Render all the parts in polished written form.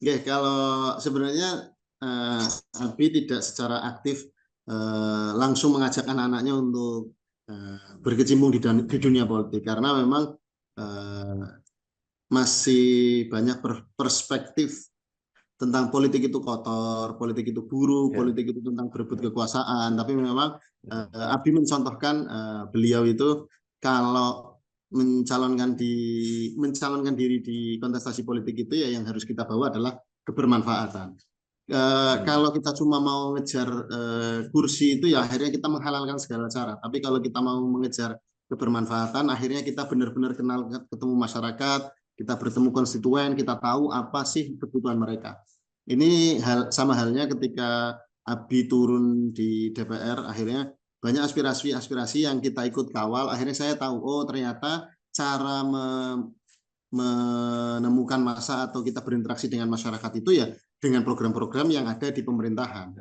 Oke, kalau sebenarnya Abi tidak secara aktif langsung mengajak anak-anaknya untuk berkecimpung di dunia politik karena memang eh, masih banyak perspektif tentang politik itu kotor, politik itu buruk, Ya, politik itu tentang berebut ya, kekuasaan. Tapi memang ya. Abi mencontohkan beliau itu kalau mencalonkan diri di kontestasi politik itu ya yang harus kita bawa adalah kebermanfaatan. Hmm. Kalau kita cuma mau ngejar kursi itu ya akhirnya kita menghalalkan segala cara. Tapi kalau kita mau mengejar kebermanfaatan, akhirnya kita benar-benar kenal ketemu masyarakat, kita bertemu konstituen, kita tahu apa sih kebutuhan mereka. Ini sama halnya ketika Abi turun di DPR, akhirnya banyak aspirasi-aspirasi yang kita ikut kawal. Akhirnya saya tahu, oh ternyata cara menemukan masa atau kita berinteraksi dengan masyarakat itu ya dengan program-program yang ada di pemerintahan.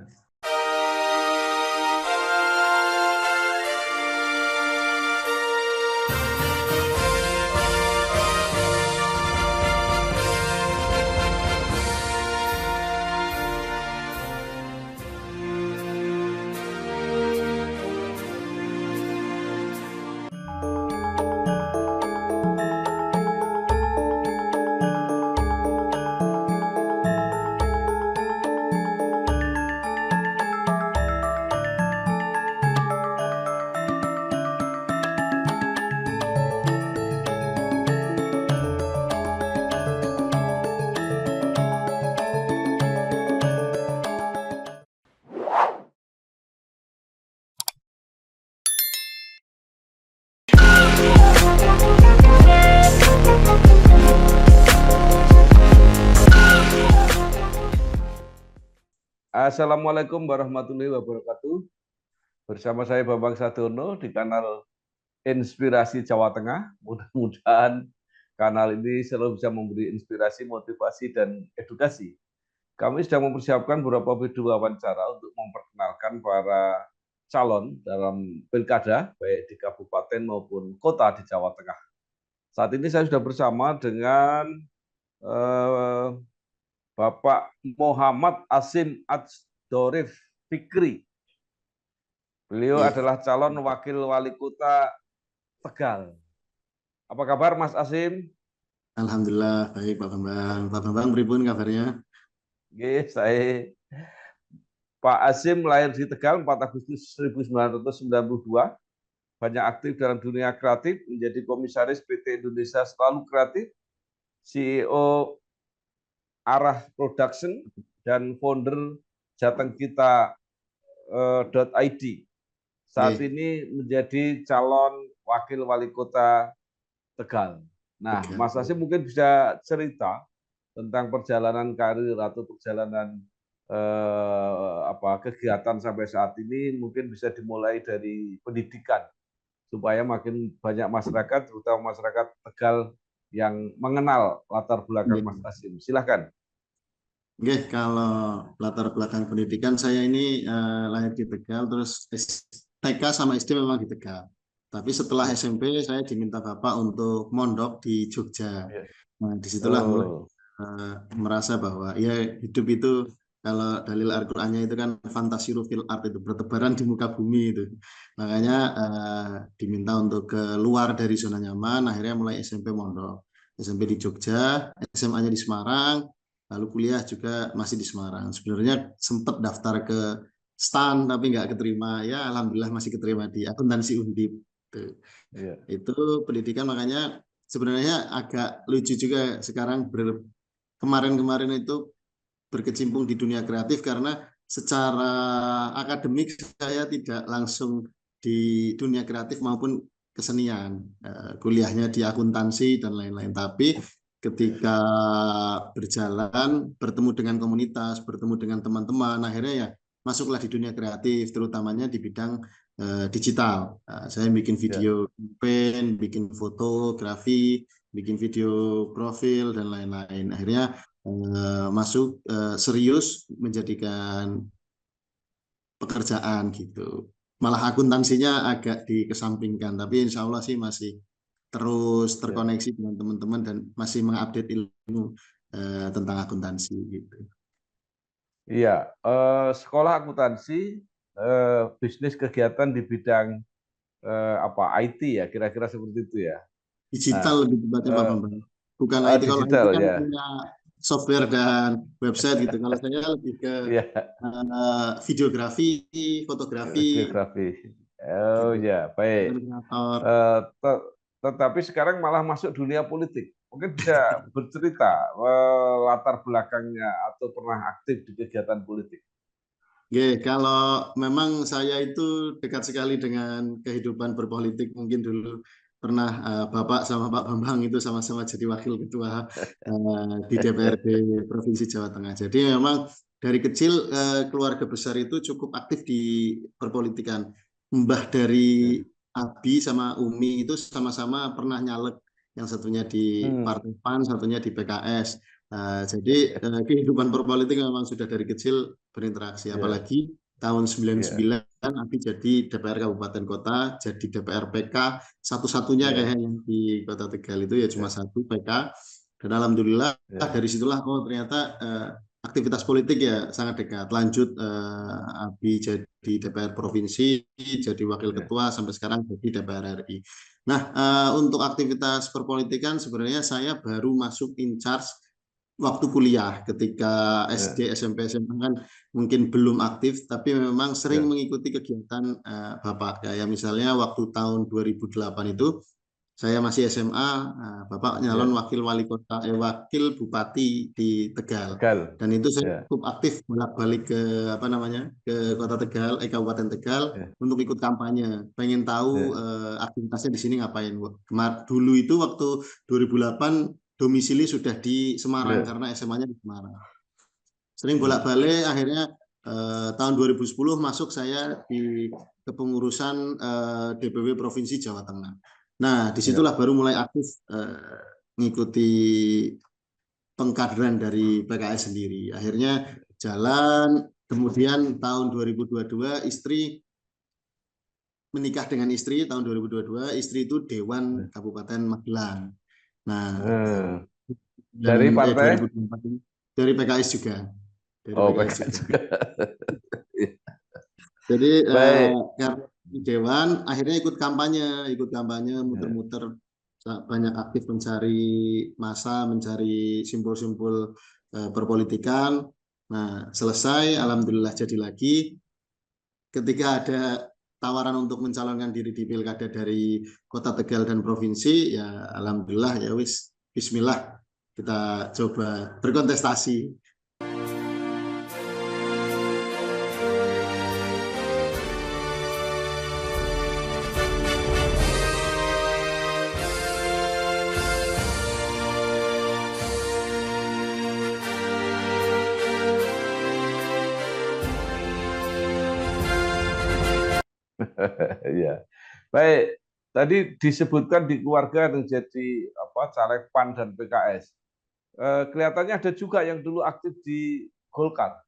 Assalamualaikum warahmatullahi wabarakatuh. Bersama saya Bambang Sadono di kanal Inspirasi Jawa Tengah. Mudah-mudahan kanal ini selalu bisa memberi inspirasi, motivasi, dan edukasi. Kami sedang mempersiapkan beberapa video wawancara untuk memperkenalkan para calon dalam pilkada, baik di kabupaten maupun kota di Jawa Tengah. Saat ini saya sudah bersama dengan Bapak Muhammad Asim Ajdorif Fikri. Beliau adalah calon wakil wali kota Tegal. Apa kabar Mas Asim? Alhamdulillah baik Pak Bambang. Pak Bambang pripun kabarnya? Oke, saya Pak Asim lahir di Tegal 4 Agustus 1992. Banyak aktif dalam dunia kreatif, menjadi komisaris PT Indonesia Selalu Kreatif, CEO Arah Production, dan founder jatengkita.id. Saat ini menjadi calon wakil wali kota Tegal. Nah, Mas Asim mungkin bisa cerita tentang perjalanan karir atau perjalanan kegiatan sampai saat ini, mungkin bisa dimulai dari pendidikan supaya makin banyak masyarakat, terutama masyarakat Tegal yang mengenal latar belakang Mas Asim. Silahkan. Oke, kalau latar belakang pendidikan saya ini lahir di Tegal, terus TK sama SD memang di Tegal. Tapi setelah SMP saya diminta Bapak untuk mondok di Jogja. Nah, disitulah mulai merasa bahwa ya hidup itu kalau dalil Al-Qur'annya itu kan fantasiru fil art, itu bertebaran di muka bumi itu. Makanya diminta untuk keluar dari zona nyaman, akhirnya mulai SMP mondok. SMP di Jogja, SMA-nya di Semarang, lalu kuliah juga masih di Semarang. Sebenarnya sempat daftar ke STAN tapi nggak keterima. Ya alhamdulillah masih keterima di akuntansi Undip. Itu pendidikan, makanya sebenarnya agak lucu juga sekarang kemarin-kemarin itu berkecimpung di dunia kreatif karena secara akademik saya tidak langsung di dunia kreatif maupun kesenian, kuliahnya di akuntansi dan lain-lain. Tapi ketika berjalan, bertemu dengan komunitas, bertemu dengan teman-teman, akhirnya ya masuklah di dunia kreatif, terutamanya di bidang digital. Saya bikin video campaign, bikin fotografi, bikin video profil dan lain-lain. Akhirnya masuk serius menjadikan pekerjaan gitu. Malah akuntansinya agak dikesampingkan, tapi insya Allah sih masih terus terkoneksi dengan teman-teman dan masih mengupdate ilmu. tentang akuntansi gitu. Iya, sekolah akuntansi, bisnis kegiatan di bidang apa IT ya, kira-kira seperti itu ya. Digital Nah, lebih tepatnya Pak eh, Bambang. Bukan IT, kalau IT digital kan ya, punya software dan website gitu. Kalau saya lebih ke ya, videografi, fotografi geografi. Oh gitu. ya, baik. Koordinator. Tetapi sekarang malah masuk dunia politik. Mungkin bisa bercerita latar belakangnya atau pernah aktif di kegiatan politik. Oke, kalau memang saya itu dekat sekali dengan kehidupan berpolitik, mungkin dulu pernah Bapak sama Pak Bambang itu sama-sama jadi wakil ketua di DPRD Provinsi Jawa Tengah. Jadi memang dari kecil keluarga besar itu cukup aktif di perpolitikan. Mbah dari Abi sama Umi itu sama-sama pernah nyalek, yang satunya di Partai Hmm. PAN, satunya di PKS. Jadi kehidupan berpolitik memang sudah dari kecil berinteraksi, Ya, apalagi tahun ya, 99 Abi jadi DPR Kabupaten Kota, jadi DPR PK, satu-satunya ya, kayaknya di Kota Tegal itu ya cuma ya, satu PK. Dan alhamdulillah ya, dari situlah oh ternyata aktivitas politik ya sangat dekat. Lanjut Abi jadi DPR Provinsi, jadi Wakil ya, Ketua, sampai sekarang jadi DPR RI. Nah, untuk aktivitas perpolitikan sebenarnya saya baru masuk in charge waktu kuliah. Ketika ya, SD, SMP, SMA kan mungkin belum aktif, tapi memang sering ya, mengikuti kegiatan Bapak. Kayak misalnya waktu tahun 2008 itu saya masih SMA, Bapak nyalon ya. wakil wali kota, wakil bupati di Tegal. Tegal. Dan itu saya Ya, cukup aktif bolak-balik ke apa namanya ke Kota Tegal, Kabupaten Tegal ya, untuk ikut kampanye. Pengen tahu ya, aktivitasnya di sini ngapain. Dulu itu waktu 2008 domisili sudah di Semarang ya. karena SMA-nya di Semarang. Sering Hmm. bolak-balik, akhirnya tahun 2010 masuk saya di kepengurusan DPW Provinsi Jawa Tengah. Nah, Ya, disitulah baru mulai aktif mengikuti pengkaderan dari PKS sendiri. Akhirnya jalan, kemudian tahun 2022 istri menikah dengan istri, tahun 2022 istri itu Dewan ya. Kabupaten Magelang. Nah, Hmm. Dari partai? 2024 ini dari PKS juga, dari Oh, PKS PKS juga. juga. Jadi Baik. karena di Dewan akhirnya ikut kampanye Ya, muter-muter, banyak aktif mencari masa, mencari simpul-simpul perpolitikan. Nah, selesai, alhamdulillah jadi lagi. Ketika ada tawaran untuk mencalonkan diri di pilkada dari Kota Tegal dan provinsi, ya alhamdulillah ya wis, Bismillah kita coba berkontestasi. ya. Baik. Tadi disebutkan di keluarga yang jadi apa caleg PAN dan PKS. Kelihatannya ada juga yang dulu aktif di Golkar.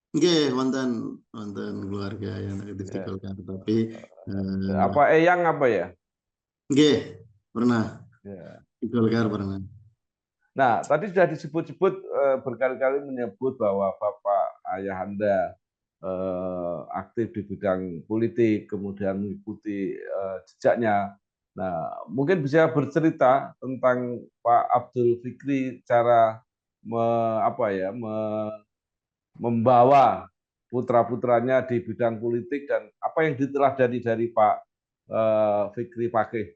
Oke, wonten wonten keluarga yang aktif di Ya. Golkar, tapi Apa Eyang apa ya? oke, pernah Ya. di Golkar pernah. Nah, tadi sudah disebut-sebut berkali-kali menyebut bahwa Bapak Ayahanda aktif di bidang politik, kemudian mengikuti jejaknya. Nah, mungkin bisa bercerita tentang Pak Abdul Fikri cara membawa putra-putranya di bidang politik dan apa yang diteladani dari Pak Fikri Fakih.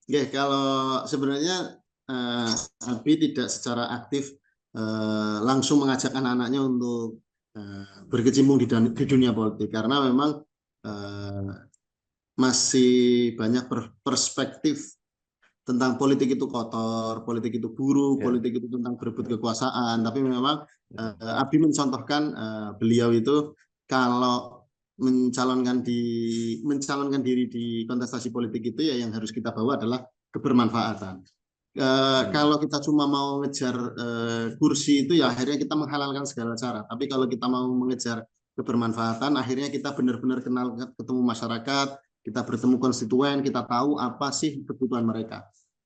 Oke, kalau sebenarnya eh, Abi tidak secara aktif langsung mengajak anak-anaknya untuk berkecimpung di dunia politik, karena memang eh, masih banyak perspektif tentang politik itu kotor, politik itu buruk, Ya, politik itu tentang berebut ya, kekuasaan. Tapi memang ya, Abi mencontohkan beliau itu kalau mencalonkan diri di kontestasi politik itu ya yang harus kita bawa adalah kebermanfaatan. hmm, Kalau kita cuma mau ngejar kursi itu ya akhirnya kita menghalalkan segala cara. Tapi kalau kita mau mengejar kebermanfaatan, akhirnya kita benar-benar kenal, ketemu masyarakat, kita bertemu konstituen, kita tahu apa sih kebutuhan mereka.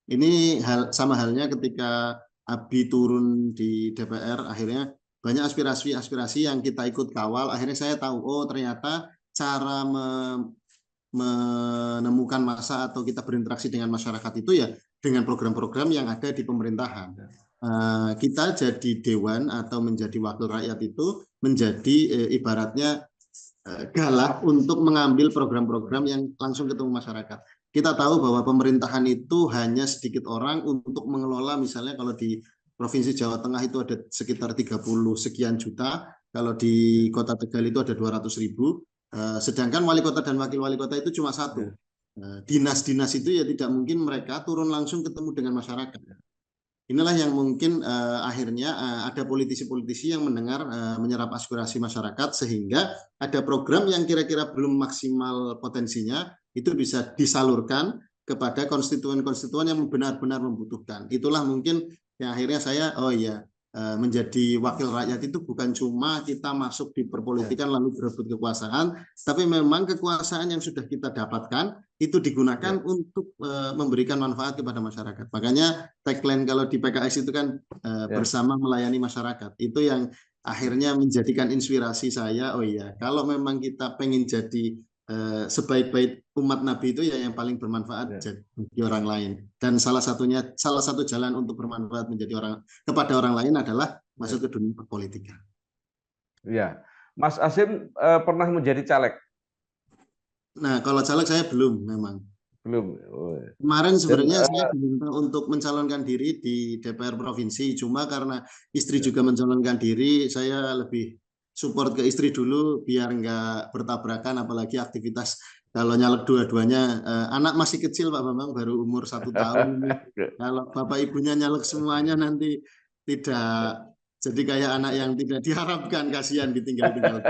Ini sama halnya ketika Abi turun di DPR, akhirnya banyak aspirasi-aspirasi yang kita ikut kawal. Akhirnya saya tahu, oh ternyata cara menemukan massa atau kita berinteraksi dengan masyarakat itu ya dengan program-program yang ada di pemerintahan. Kita jadi dewan atau menjadi wakil rakyat itu menjadi ibaratnya galak untuk mengambil program-program yang langsung ketemu masyarakat. Kita tahu bahwa pemerintahan itu hanya sedikit orang untuk mengelola, misalnya kalau di Provinsi Jawa Tengah itu ada sekitar 30 sekian juta, kalau di Kota Tegal itu ada 200.000, sedangkan wali kota dan wakil wali kota itu cuma satu. Dinas-dinas itu ya tidak mungkin mereka turun langsung ketemu dengan masyarakat. Inilah yang mungkin akhirnya ada politisi-politisi yang mendengar menyerap aspirasi masyarakat sehingga ada program yang kira-kira belum maksimal potensinya itu bisa disalurkan kepada konstituen-konstituen yang benar-benar membutuhkan. Itulah mungkin yang akhirnya saya menjadi wakil rakyat itu bukan cuma kita masuk di perpolitikan lalu berebut kekuasaan, tapi memang kekuasaan yang sudah kita dapatkan itu digunakan untuk memberikan manfaat kepada masyarakat. Makanya tagline kalau di PKS itu kan bersama melayani masyarakat. Itu yang akhirnya menjadikan inspirasi saya. Oh iya, kalau memang kita pengen jadi sebaik-baik umat Nabi itu ya yang paling bermanfaat bagi orang lain. Dan salah satu jalan untuk bermanfaat kepada orang lain adalah masuk ke dunia perpolitikan. Iya, Mas Hasyim pernah menjadi caleg? Nah, kalau caleg saya belum memang. Belum. Kemarin sebenarnya saya diminta untuk mencalonkan diri di DPR provinsi, cuma karena istri juga mencalonkan diri, saya lebih support ke istri dulu biar nggak bertabrakan, apalagi aktivitas kalau nyalek dua-duanya. Anak masih kecil Pak Bambang, baru umur 1 tahun. Kalau bapak ibunya nyalek semuanya nanti tidak jadi kayak anak yang tidak diharapkan, kasihan ditinggal-tinggal.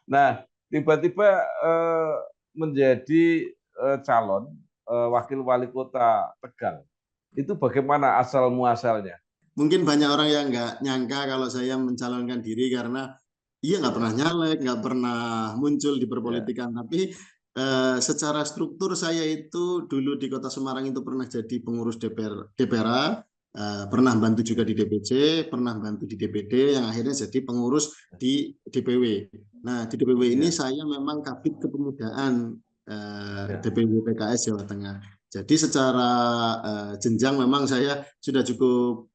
Nah, tiba-tiba menjadi calon wakil wali kota Tegal. Itu bagaimana asal muasalnya? Mungkin banyak orang yang nggak nyangka kalau saya mencalonkan diri karena nggak pernah nyalek, nggak pernah muncul di perpolitikan. Tapi secara struktur saya itu dulu di Kota Semarang itu pernah jadi pengurus DPR, pernah bantu juga di DPC, pernah bantu di DPD, yang akhirnya jadi pengurus di DPW. Nah, di DPW ini saya memang kabid kepemudaan DPW PKS Jawa Tengah. Jadi secara jenjang memang saya sudah cukup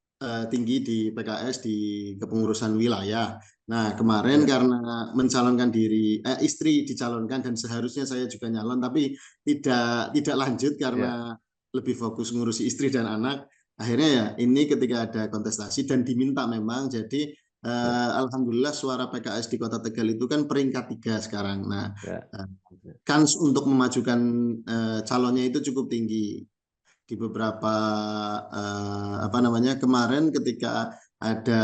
tinggi di PKS di kepengurusan wilayah. Nah, kemarin karena mencalonkan diri, istri dicalonkan dan seharusnya saya juga nyalon, tapi tidak lanjut karena lebih fokus ngurusi istri dan anak. Akhirnya ya ini ketika ada kontestasi dan diminta memang, jadi alhamdulillah suara PKS di Kota Tegal itu kan peringkat 3 sekarang. Nah, kans untuk memajukan calonnya itu cukup tinggi. Di beberapa kemarin ketika ada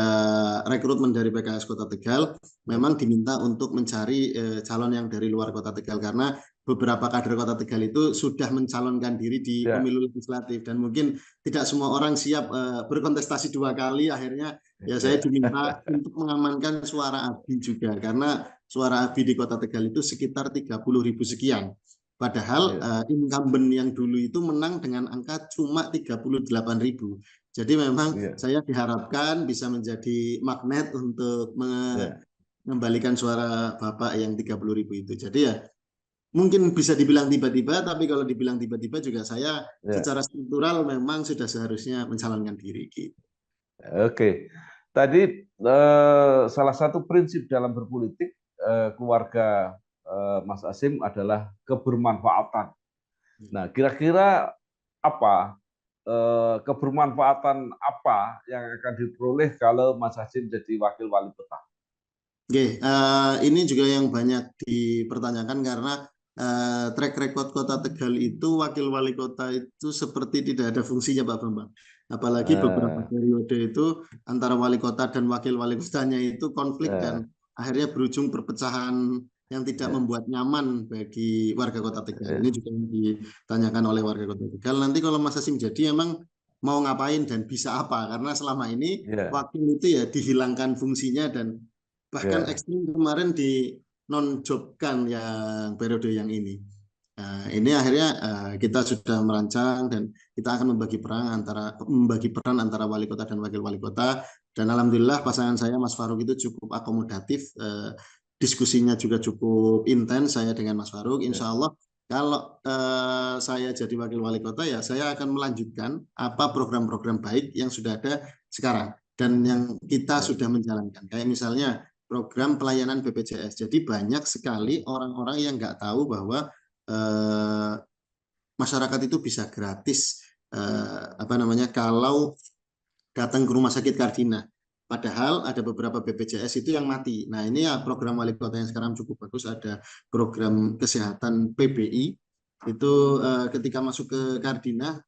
rekrutmen dari PKS Kota Tegal, memang diminta untuk mencari calon yang dari luar Kota Tegal karena beberapa kader Kota Tegal itu sudah mencalonkan diri di pemilu legislatif dan mungkin tidak semua orang siap berkontestasi 2 kali. Akhirnya ya saya diminta untuk mengamankan suara ABI juga karena suara ABI di Kota Tegal itu sekitar 30.000 sekian. Padahal incumbent yang dulu itu menang dengan angka cuma 38.000. Jadi memang saya diharapkan bisa menjadi magnet untuk mengembalikan suara Bapak yang 30.000 itu. Jadi ya mungkin bisa dibilang tiba-tiba, tapi kalau dibilang tiba-tiba juga saya secara struktural memang sudah seharusnya mencalonkan diri. Gitu. Oke. Tadi salah satu prinsip dalam berpolitik keluarga Mas Hasyim adalah kebermanfaatan. Nah, kira-kira apa kebermanfaatan apa yang akan diperoleh kalau Mas Hasyim jadi wakil wali kota? Oke, ini juga yang banyak dipertanyakan karena track record Kota Tegal itu wakil wali kota itu seperti tidak ada fungsinya Pak Bambang. Apalagi beberapa periode itu antara wali kota dan wakil wali kotanya itu konflik dan akhirnya berujung perpecahan yang tidak Ya. membuat nyaman bagi warga Kota Tegal. Ya. Ini juga yang ditanyakan oleh warga Kota Tegal. Nanti kalau Mas Hasim jadi emang mau ngapain dan bisa apa? Karena selama ini Ya. wakil itu ya dihilangkan fungsinya dan bahkan Ya. ekstrim kemarin di non-jobkan yang periode yang ini. Nah, ini akhirnya kita sudah merancang dan kita akan membagi peran antara wali kota dan wakil wali kota. Dan alhamdulillah pasangan saya Mas Faruk itu cukup akomodatif, diskusinya juga cukup intens saya dengan Mas Faruk. Ya. Insya Allah kalau saya jadi wakil wali kota ya saya akan melanjutkan apa program-program baik yang sudah ada sekarang dan yang kita Ya. sudah menjalankan. Kayak misalnya program pelayanan BPJS. Jadi banyak sekali orang-orang yang nggak tahu bahwa eh, masyarakat itu bisa gratis apa namanya kalau datang ke rumah sakit Kardina. Padahal ada beberapa BPJS itu yang mati. Nah ini ya program wali kota yang sekarang cukup bagus. Ada program kesehatan PBI. Itu ketika masuk ke Kardina,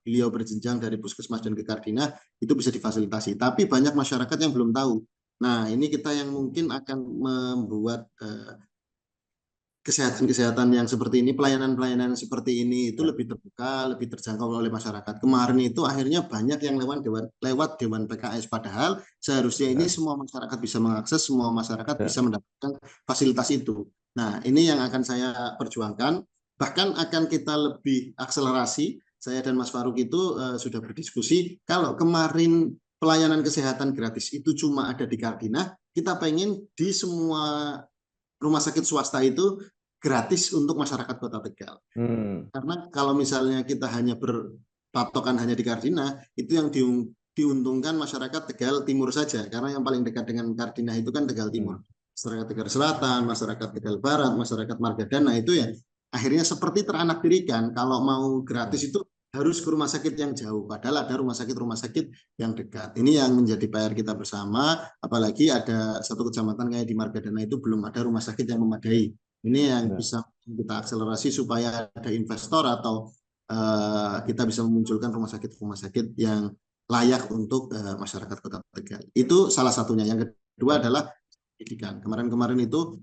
beliau berjenjang dari puskesmas dan ke Kardina, itu bisa difasilitasi. Tapi banyak masyarakat yang belum tahu. Nah ini kita yang mungkin akan membuat kesehatan-kesehatan yang seperti ini, pelayanan-pelayanan seperti ini itu Ya. lebih terbuka, lebih terjangkau oleh masyarakat. Kemarin itu akhirnya banyak yang lewat Dewan PKS, padahal seharusnya ini Ya. semua masyarakat bisa mengakses, semua masyarakat Ya. bisa mendapatkan fasilitas itu. Nah, ini yang akan saya perjuangkan. Bahkan akan kita lebih akselerasi. Saya dan Mas Faruk itu sudah berdiskusi. Kalau kemarin pelayanan kesehatan gratis itu cuma ada di Kardinah, kita pengen di semua rumah sakit swasta itu gratis untuk masyarakat Kota Tegal. Hmm. Karena kalau misalnya kita hanya berpatokan hanya di Kardinah, itu yang diuntungkan masyarakat Tegal Timur saja. Karena yang paling dekat dengan Kardinah itu kan Tegal Hmm. Timur. Masyarakat Tegal Selatan, masyarakat Tegal Barat, masyarakat Margadana itu ya akhirnya seperti teranak-tirikan. Kalau mau Ya. gratis itu harus ke rumah sakit yang jauh. Padahal ada rumah sakit yang dekat. Ini yang menjadi PR kita bersama. Apalagi ada satu kecamatan kayak di Margadana itu belum ada rumah sakit yang memadai. Ini yang Ya. bisa kita akselerasi supaya ada investor atau kita bisa memunculkan rumah sakit yang layak untuk masyarakat Kota Tegal. Itu salah satunya. Yang kedua Ya. adalah pendidikan. Kemarin-kemarin itu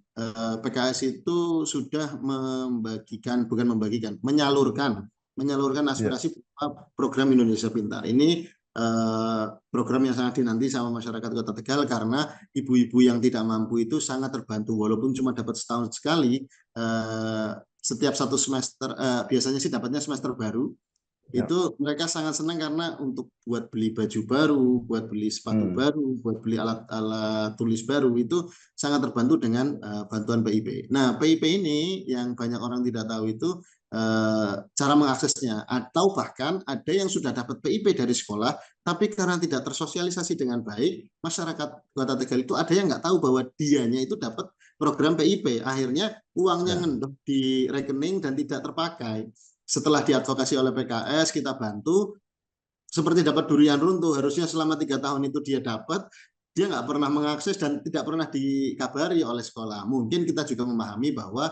PKS itu sudah menyalurkan Ya. aspirasi program Indonesia Pintar. Ini program yang sangat dinanti sama masyarakat Kota Tegal karena ibu-ibu yang tidak mampu itu sangat terbantu walaupun cuma dapat setahun sekali setiap satu semester biasanya sih dapatnya semester baru Ya. itu mereka sangat senang karena untuk buat beli baju baru, buat beli sepatu Hmm. baru, buat beli alat-alat tulis baru itu sangat terbantu dengan bantuan PIP. Nah, PIP ini yang banyak orang tidak tahu itu cara mengaksesnya atau bahkan ada yang sudah dapat PIP dari sekolah tapi karena tidak tersosialisasi dengan baik, masyarakat Kota Tegal itu ada yang nggak tahu bahwa dianya itu dapat program PIP. Akhirnya uangnya Ya. ngendok di rekening dan tidak terpakai. Setelah diadvokasi oleh PKS, kita bantu seperti dapat durian runtuh. Harusnya selama 3 tahun itu dia nggak pernah mengakses dan tidak pernah dikabari oleh sekolah. Mungkin kita juga memahami bahwa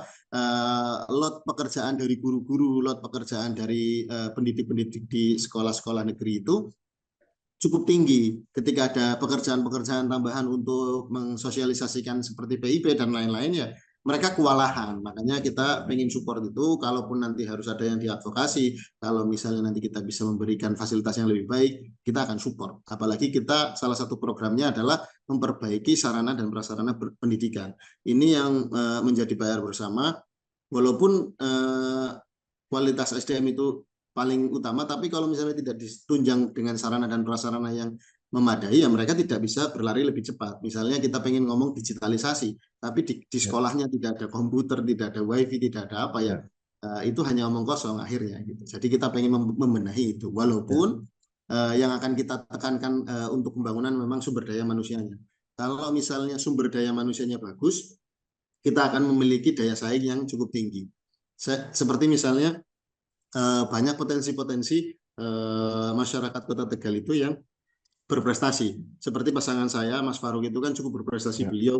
lot pekerjaan dari guru-guru, lot pekerjaan dari pendidik-pendidik di sekolah-sekolah negeri itu cukup tinggi. Ketika ada pekerjaan-pekerjaan tambahan untuk mensosialisasikan seperti PIP dan lain-lain ya mereka kewalahan. Makanya kita pengen support itu, kalaupun nanti harus ada yang diadvokasi, kalau misalnya nanti kita bisa memberikan fasilitas yang lebih baik, kita akan support. Apalagi kita salah satu programnya adalah memperbaiki sarana dan prasarana pendidikan. Ini yang menjadi PR bersama, walaupun kualitas SDM itu paling utama, tapi kalau misalnya tidak ditunjang dengan sarana dan prasarana yang memadai, ya mereka tidak bisa berlari lebih cepat. Misalnya kita pengen ngomong digitalisasi, tapi di Ya. sekolahnya tidak ada komputer, tidak ada wifi, tidak ada apa ya, Ya. itu hanya omong kosong akhirnya. Gitu. Jadi kita pengen membenahi itu, Ya. walaupun yang akan kita tekankan untuk pembangunan memang sumber daya manusianya. Kalau misalnya sumber daya manusianya bagus, kita akan memiliki daya saing yang cukup tinggi. Seperti misalnya banyak potensi-potensi masyarakat Kota Tegal itu yang berprestasi. Seperti pasangan saya, Mas Faruk itu kan cukup berprestasi. Ya. Beliau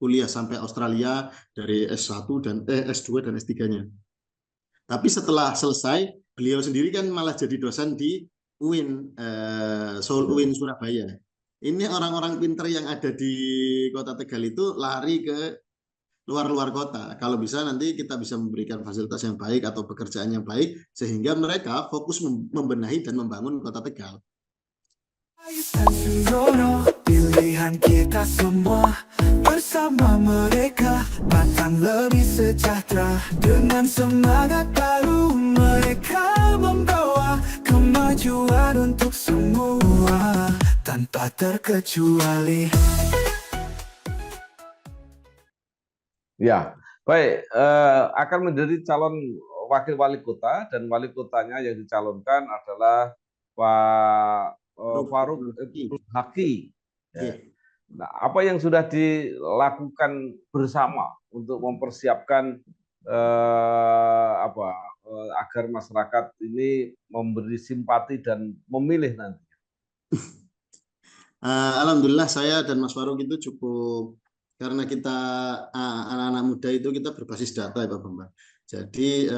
kuliah sampai Australia dari S1 dan S2 dan S3-nya. Tapi setelah selesai, beliau sendiri kan malah jadi dosen di UIN, Seoul Ya. UIN Surabaya. Ini orang-orang pinter yang ada di Kota Tegal itu lari ke luar kota. Kalau bisa nanti kita bisa memberikan fasilitas yang baik atau pekerjaan yang baik sehingga mereka fokus membenahi dan membangun kota Tegal. Pilihan kita semua bersama mereka, Batang lebih sejahtera. Dengan semangat baru mereka membawa kemajuan untuk semua tanpa terkecuali. Ya, baik. Akan menjadi calon wakil wali kota dan wali kotanya yang dicalonkan adalah Pak Faruk Haki. Ya. Nah, apa yang sudah dilakukan bersama untuk mempersiapkan agar masyarakat ini memberi simpati dan memilih nanti? Alhamdulillah saya dan Mas Faruk itu cukup, karena kita anak-anak muda itu kita berbasis data ya Pak Bambang. Jadi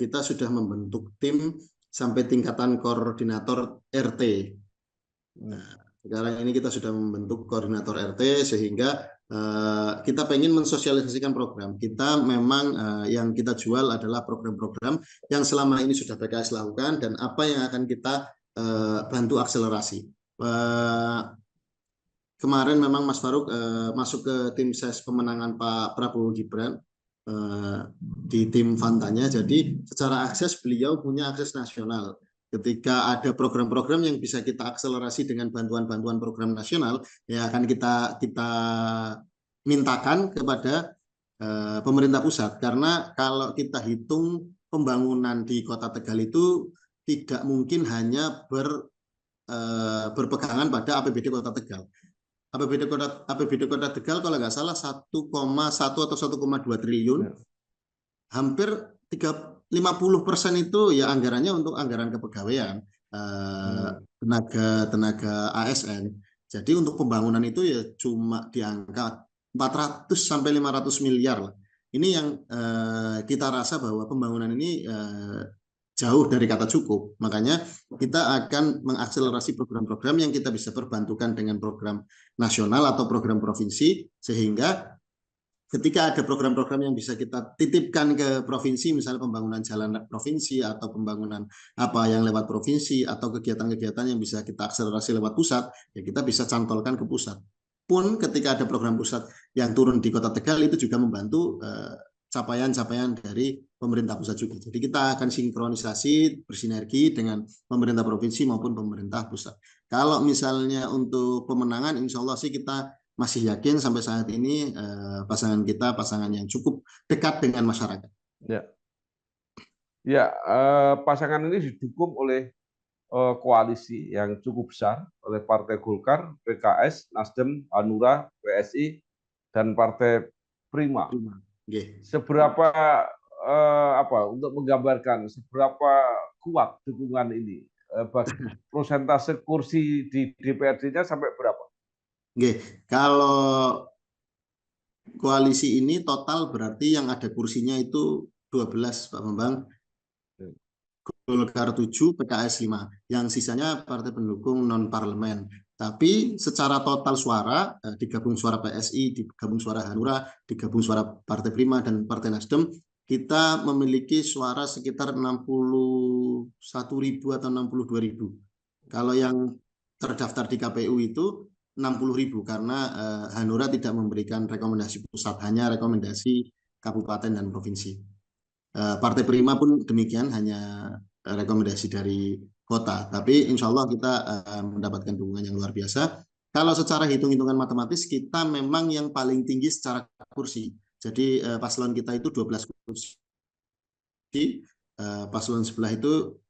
kita sudah membentuk tim sampai tingkatan koordinator RT. Nah, sekarang ini kita sudah membentuk koordinator RT sehingga kita pengen mensosialisasikan program. Kita memang yang kita jual adalah program-program yang selama ini sudah PKS lakukan dan apa yang akan kita bantu akselerasi. Kemarin memang Mas Faruk masuk ke tim ses pemenangan Pak Prabowo Gibran di tim Fantanya. Jadi secara akses beliau punya akses nasional. Ketika ada program-program yang bisa kita akselerasi dengan bantuan-bantuan program nasional, ya akan kita mintakan kepada pemerintah pusat. Karena kalau kita hitung pembangunan di Kota Tegal itu tidak mungkin hanya berpegangan pada APBD Kota Tegal. APBD Kota Tegal kalau nggak salah 1,1 atau 1,2 triliun, hampir 50% itu ya anggarannya untuk anggaran kepegawaian, tenaga ASN. Jadi untuk pembangunan itu ya cuma di angka 400 sampai 500 miliar lah. Ini yang kita rasa bahwa pembangunan ini jauh dari kata cukup. Makanya kita akan mengakselerasi program-program yang kita bisa perbantukan dengan program nasional atau program provinsi, sehingga ketika ada program-program yang bisa kita titipkan ke provinsi, misalnya pembangunan jalan provinsi atau pembangunan apa yang lewat provinsi atau kegiatan-kegiatan yang bisa kita akselerasi lewat pusat, ya kita bisa cantolkan ke pusat. Pun ketika ada program pusat yang turun di Kota Tegal itu juga membantu capaian-capaian dari pemerintah pusat juga. Jadi kita akan sinkronisasi, bersinergi dengan pemerintah provinsi maupun pemerintah pusat. Kalau misalnya untuk pemenangan, insya Allah sih kita masih yakin sampai saat ini pasangan kita pasangan yang cukup dekat dengan masyarakat. Ya, pasangan ini didukung oleh koalisi yang cukup besar oleh Partai Golkar, PKS, Nasdem, Hanura, PSI, dan Partai Prima. Seberapa untuk menggambarkan seberapa kuat dukungan ini, persentase kursi di DPRD-nya sampai berapa? Kalau koalisi ini total berarti yang ada kursinya itu 12 Pak Bambang. Golkar 7, PKS 5. Yang sisanya partai pendukung non-parlemen. Tapi secara total suara, digabung suara PSI, digabung suara Hanura, digabung suara Partai Prima dan Partai Nasdem, kita memiliki suara sekitar 61.000 atau 62.000. Kalau yang terdaftar di KPU itu 60.000 karena Hanura tidak memberikan rekomendasi pusat, hanya rekomendasi kabupaten dan provinsi. Partai Prima pun demikian, hanya rekomendasi dari kota. Tapi insya Allah kita mendapatkan dukungan yang luar biasa. Kalau secara hitung-hitungan matematis, kita memang yang paling tinggi secara kursi. Jadi paslon kita itu 12 kursi. Paslon sebelah itu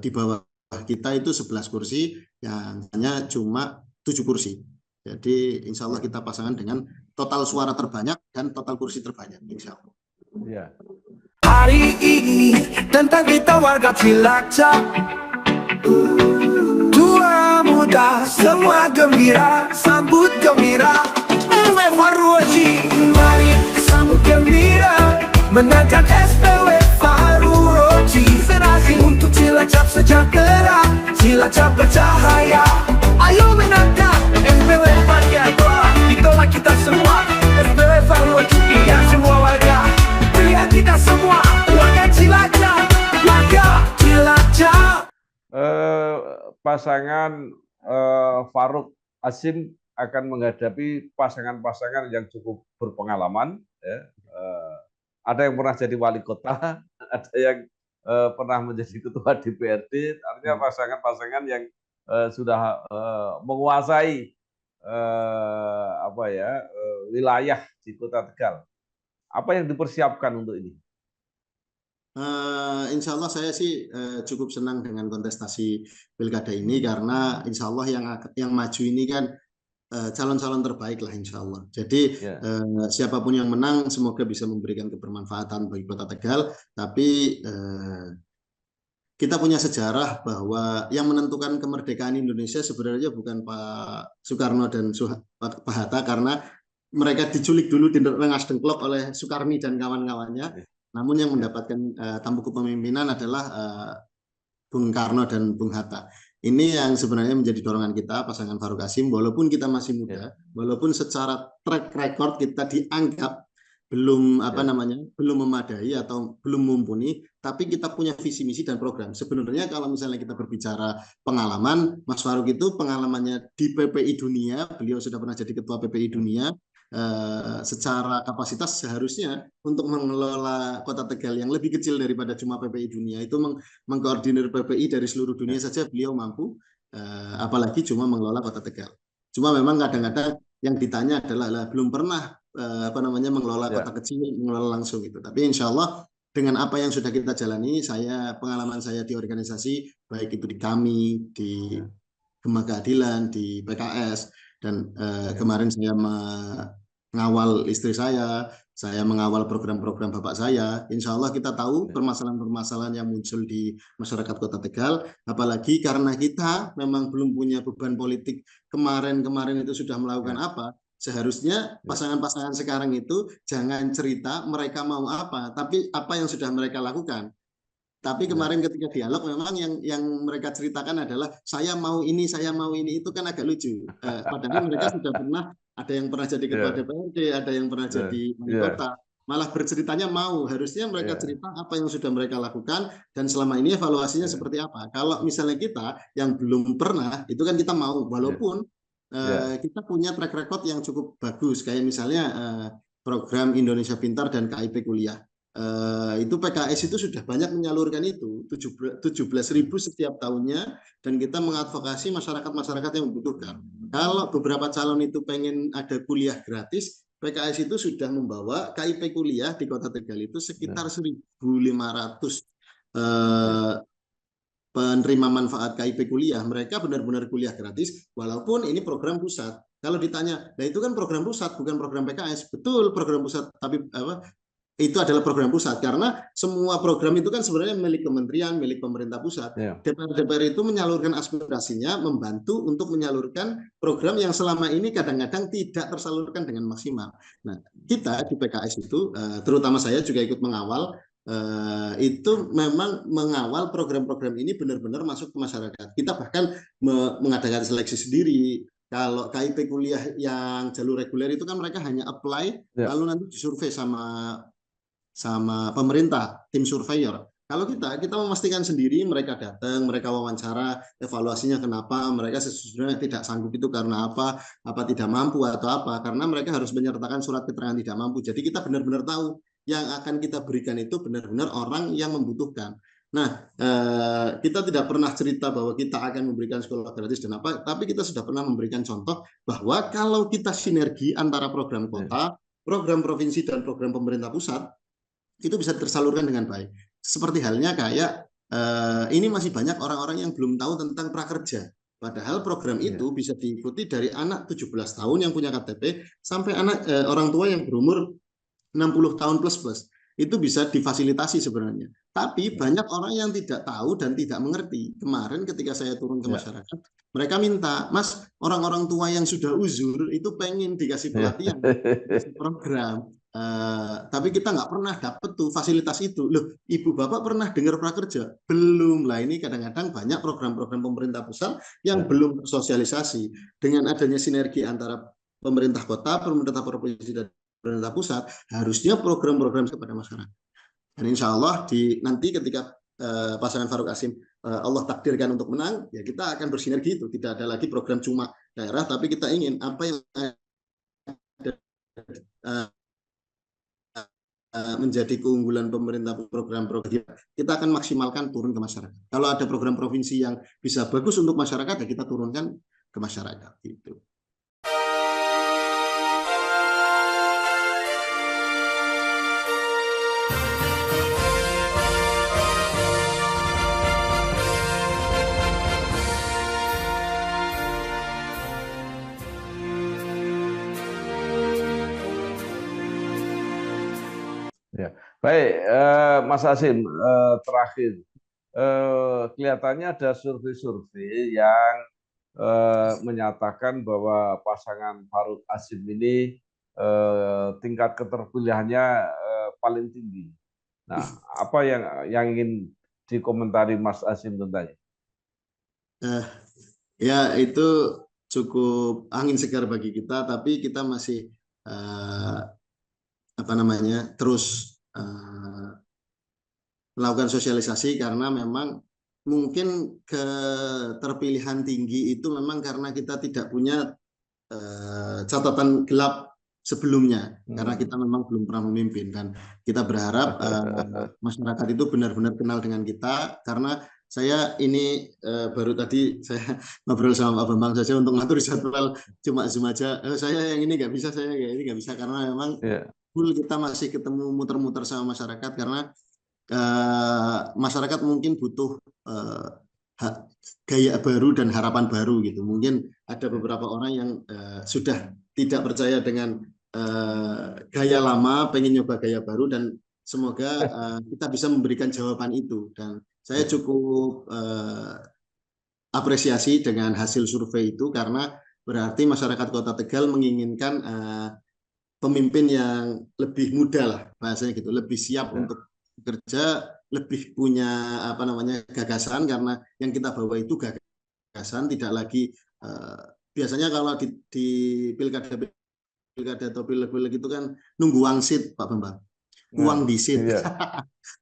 di bawah kita itu 11 kursi, yang hanya cuma 7 kursi. Jadi insya Allah kita pasangan dengan total suara terbanyak dan total kursi terbanyak, insya Allah. Ya. Hari ini tentang kita warga Cilacap, tua muda semua gembira, sambut gembira. Farroji, mari sambut gembira, menangkan SPW Farroji. Serasi untuk Cilacap sejahtera, Cilacap bercahaya. Ayo menangkan SPW Farroji, ditolak kita semua. SPW Farroji, ya semua pasangan Farouk Hasyim akan menghadapi pasangan-pasangan yang cukup berpengalaman. Ya. Ada yang pernah jadi wali kota, ada yang pernah menjadi ketua DPRD, artinya pasangan-pasangan yang sudah menguasai wilayah di Kota Tegal. Apa yang dipersiapkan untuk ini? Insya Allah saya sih cukup senang dengan kontestasi pilkada ini karena insya Allah yang maju ini kan calon-calon terbaik lah insya Allah. Jadi siapapun yang menang semoga bisa memberikan kebermanfaatan bagi Kota Tegal. Tapi kita punya sejarah bahwa yang menentukan kemerdekaan Indonesia sebenarnya bukan Pak Soekarno dan Pak Hatta, karena mereka diculik dulu di Rengas Dengklok oleh Soekarni dan kawan-kawannya. Namun yang mendapatkan tampuk kepemimpinan adalah Bung Karno dan Bung Hatta. Ini yang sebenarnya menjadi dorongan kita, pasangan Farouk Hasyim, walaupun kita masih muda, walaupun secara track record kita dianggap belum belum memadai atau belum mumpuni, tapi kita punya visi misi dan program. Sebenarnya kalau misalnya kita berbicara pengalaman, Mas Farouk itu pengalamannya di PPI Dunia, beliau sudah pernah jadi ketua PPI Dunia. Secara kapasitas seharusnya untuk mengelola Kota Tegal yang lebih kecil daripada cuma PPI Dunia itu mengkoordinir PPI dari seluruh dunia saja beliau mampu, apalagi cuma mengelola Kota Tegal. Cuma memang kadang-kadang yang ditanya adalah belum pernah mengelola kota kecil, mengelola langsung gitu. Tapi insya Allah dengan apa yang sudah kita jalani, pengalaman saya di organisasi, baik itu di KAMI, di Gema Keadilan, di PKS, dan kemarin saya mengawal istri saya mengawal program-program bapak saya. Insya Allah kita tahu permasalahan-permasalahan yang muncul di masyarakat Kota Tegal, apalagi karena kita memang belum punya beban politik. Kemarin itu sudah melakukan apa. Seharusnya pasangan-pasangan sekarang itu jangan cerita mereka mau apa, tapi apa yang sudah mereka lakukan. Tapi kemarin ketika dialog memang yang mereka ceritakan adalah saya mau ini, itu kan agak lucu. Padahal mereka sudah pernah, ada yang pernah jadi ketua DPRD, ada yang pernah jadi wali kota. Malah berceritanya mau. Harusnya mereka cerita apa yang sudah mereka lakukan dan selama ini evaluasinya seperti apa. Kalau misalnya kita yang belum pernah, itu kan kita mau. Walaupun kita punya track record yang cukup bagus. Kayak misalnya program Indonesia Pintar dan KIP Kuliah. Itu PKS itu sudah banyak menyalurkan itu 17.000 setiap tahunnya, dan kita mengadvokasi masyarakat yang membutuhkan. Kalau beberapa calon itu pengen ada kuliah gratis, PKS itu sudah membawa KIP Kuliah di Kota Tegal itu sekitar 1.500 penerima manfaat KIP Kuliah. Mereka benar-benar kuliah gratis, walaupun ini program pusat. Kalau ditanya, nah itu kan program pusat, bukan program PKS. Betul, program pusat, tapi itu adalah program pusat, karena semua program itu kan sebenarnya milik kementerian, milik pemerintah pusat. DPR itu menyalurkan aspirasinya, membantu untuk menyalurkan program yang selama ini kadang-kadang tidak tersalurkan dengan maksimal. Nah, kita di PKS itu, terutama saya juga ikut mengawal, itu memang mengawal program-program ini benar-benar masuk ke masyarakat. Kita bahkan mengadakan seleksi sendiri. Kalau KIP Kuliah yang jalur reguler itu kan mereka hanya apply, lalu nanti disurvei sama pemerintah, tim surveyor. Kalau kita memastikan sendiri, mereka datang, mereka wawancara, evaluasinya kenapa, mereka sesungguhnya tidak sanggup itu karena apa tidak mampu atau apa, karena mereka harus menyertakan surat keterangan tidak mampu. Jadi kita benar-benar tahu yang akan kita berikan itu benar-benar orang yang membutuhkan. Nah, kita tidak pernah cerita bahwa kita akan memberikan sekolah gratis dan apa, tapi kita sudah pernah memberikan contoh bahwa kalau kita sinergi antara program kota, program provinsi, dan program pemerintah pusat, itu bisa tersalurkan dengan baik. Seperti halnya kayak ini masih banyak orang-orang yang belum tahu tentang prakerja. Padahal program itu bisa diikuti dari anak 17 tahun yang punya KTP sampai anak orang tua yang berumur 60 tahun plus. Itu bisa difasilitasi sebenarnya. Tapi banyak orang yang tidak tahu dan tidak mengerti. Kemarin ketika saya turun ke masyarakat, mereka minta, Mas, orang-orang tua yang sudah uzur itu pengen dikasih pelatihan, dikasih program. Tapi kita nggak pernah dapat tuh fasilitas itu. Loh, ibu bapak pernah dengar prakerja? Belum lah. Ini kadang-kadang banyak program-program pemerintah pusat yang belum tersosialisasi. Dengan adanya sinergi antara pemerintah kota, pemerintah provinsi, dan pemerintah pusat, harusnya program-program kepada masyarakat. Dan insya Allah nanti ketika pasangan Farouk Azim Allah takdirkan untuk menang, ya kita akan bersinergi itu. Tidak ada lagi program cuma daerah, tapi kita ingin apa yang ada menjadi keunggulan pemerintah program-program kita akan maksimalkan turun ke masyarakat. Kalau ada program provinsi yang bisa bagus untuk masyarakat, ya kita turunkan ke masyarakat gitu. Ya, baik, Mas Azim, terakhir, kelihatannya ada survei-survei yang menyatakan bahwa pasangan Farouk Azim ini tingkat keterpilihannya paling tinggi. Nah, apa yang ingin dikomentari Mas Azim tentang ini? Ya, itu cukup angin segar bagi kita, tapi kita masih terus melakukan sosialisasi karena memang mungkin keterpilihan tinggi itu memang karena kita tidak punya catatan gelap sebelumnya, karena kita memang belum pernah memimpin, dan kita berharap masyarakat itu benar-benar kenal dengan kita. Karena saya ini baru tadi saya ngobrol sama Pak Bambang saja untuk ngatur jadwal cuma Zoom aja. Saya yang ini nggak bisa, saya yang ini nggak bisa karena memang kita masih ketemu muter-muter sama masyarakat, karena masyarakat mungkin butuh gaya baru dan harapan baru gitu. Mungkin ada beberapa orang yang sudah tidak percaya dengan gaya lama, pengen nyoba gaya baru, dan semoga kita bisa memberikan jawaban itu. Dan saya cukup apresiasi dengan hasil survei itu, karena berarti masyarakat Kota Tegal menginginkan pemimpin yang lebih muda lah bahasanya gitu, lebih siap untuk bekerja, lebih punya gagasan, karena yang kita bawa itu gagasan, tidak lagi biasanya kalau di pilkada atau pileg itu kan nunggu wangsit Pak Bambang, uang disit.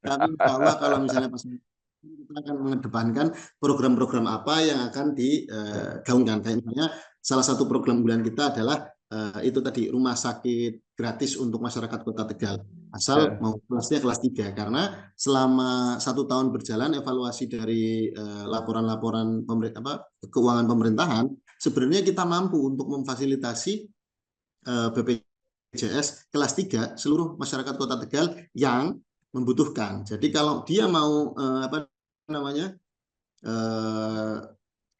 Tapi insya kalau misalnya kita akan mengedepankan program-program apa yang akan digaungkan. Kayak misalnya salah satu program unggulan kita adalah itu tadi, rumah sakit gratis untuk masyarakat Kota Tegal asal mau kelasnya kelas 3, karena selama 1 tahun berjalan evaluasi dari laporan-laporan keuangan pemerintahan, sebenarnya kita mampu untuk memfasilitasi BPJS kelas 3 seluruh masyarakat Kota Tegal yang membutuhkan. Jadi kalau dia mau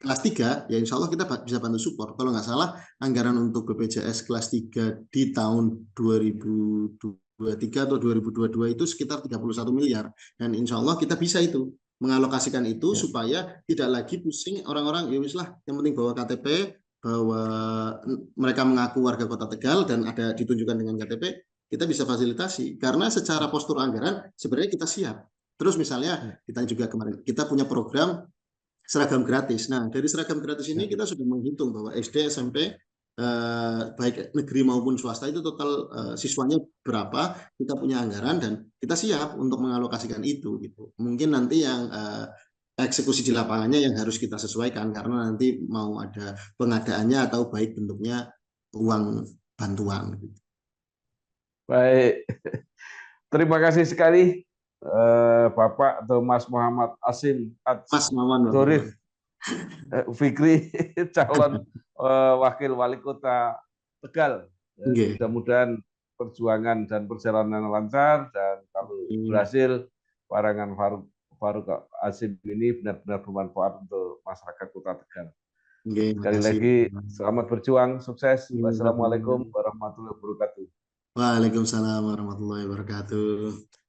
kelas 3, ya insya Allah kita bisa bantu support. Kalau nggak salah, anggaran untuk BPJS kelas 3 di tahun 2023 atau 2022 itu sekitar 31 miliar. Dan insya Allah kita bisa itu mengalokasikan itu supaya tidak lagi pusing orang-orang, ya wis lah, yang penting bawa KTP, bahwa mereka mengaku warga Kota Tegal dan ada ditunjukkan dengan KTP, kita bisa fasilitasi. Karena secara postur anggaran sebenarnya kita siap. Terus misalnya kita juga kemarin kita punya program seragam gratis. Nah, dari seragam gratis ini kita sudah menghitung bahwa SD, SMP, baik negeri maupun swasta itu total siswanya berapa, kita punya anggaran dan kita siap untuk mengalokasikan itu gitu. Mungkin nanti yang eksekusi di lapangannya yang harus kita sesuaikan, karena nanti mau ada pengadaannya atau baik bentuknya uang bantuan. Baik, terima kasih sekali Bapak atau Mas Muhammad Azim Dorif Fikri, calon wakil wali kota Tegal. Mudah-mudahan perjuangan dan perjalanan lancar, dan kalau berhasil pasangan Farouk Azim ini benar-benar bermanfaat untuk masyarakat Kota Tegal. Sekali lagi selamat berjuang, sukses. Wassalamualaikum warahmatullahi wabarakatuh. Waalaikumsalam warahmatullahi wabarakatuh.